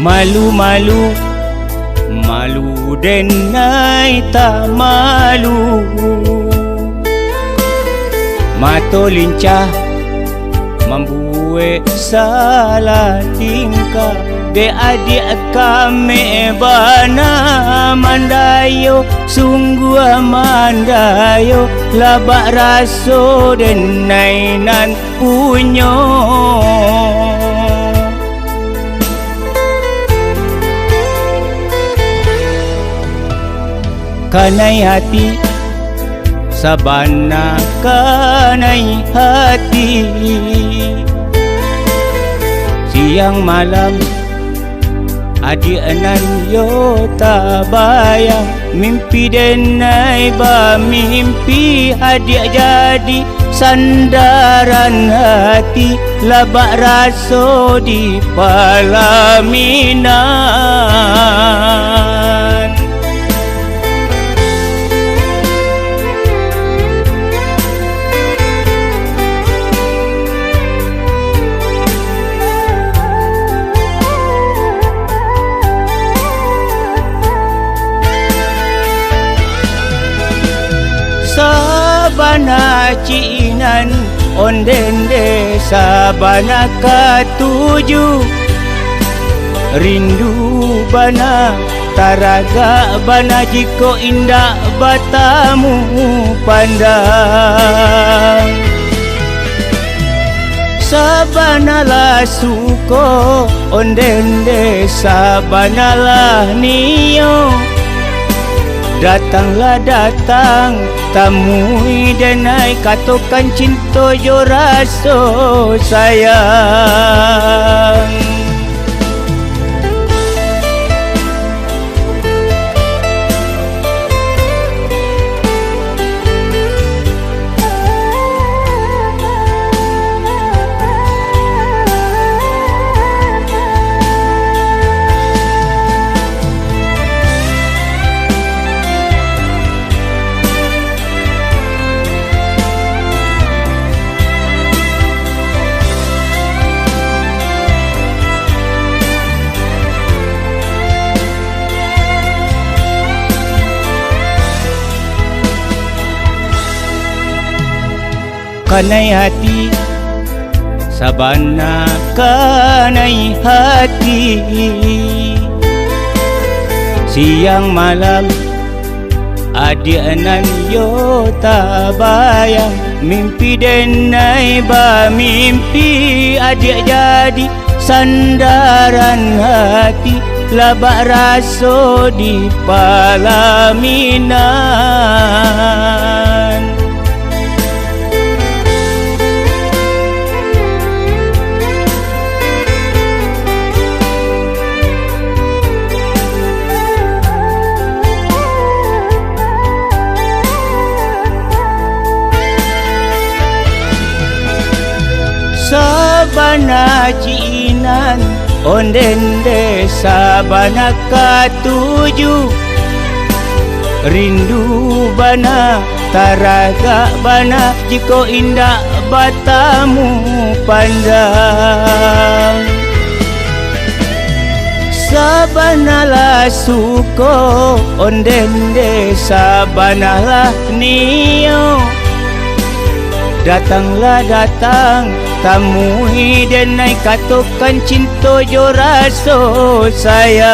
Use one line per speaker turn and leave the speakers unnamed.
Malu-malu, malu denai tak malu. Mato lincah membuat salah tingkah. Be adik kami bana mandayo, sungguh mandayo. Labak raso denai nan punyo. Kanai hati sabana, kanai hati. Siang malam adik nan yo tak bayang. Mimpi denai ba mimpi, adik jadi sandaran hati. Labak raso di palaminan. Sabana cinan ondende, sabana katuju. Rindu bana taraga bana, jiko indah batamu pandang. Sabana lah suko ondende, sabana lah niyo. Datanglah datang tamui denai, katakan cinta jo raso sayang. Kanai hati sabana, kanai hati. Siang malam adik nan yo tak bayang. Mimpi denai ba mimpi, adik jadi sandaran hati. Labak raso di palaminan. Sabana cinan ondende, sabana katuju. Rindu bana taraga bana, jiko indah batamu pandang. Sabana lah suko ondende, sabana lah niyo. Datanglah datang tamui denai, katakan cinta jo raso sayang.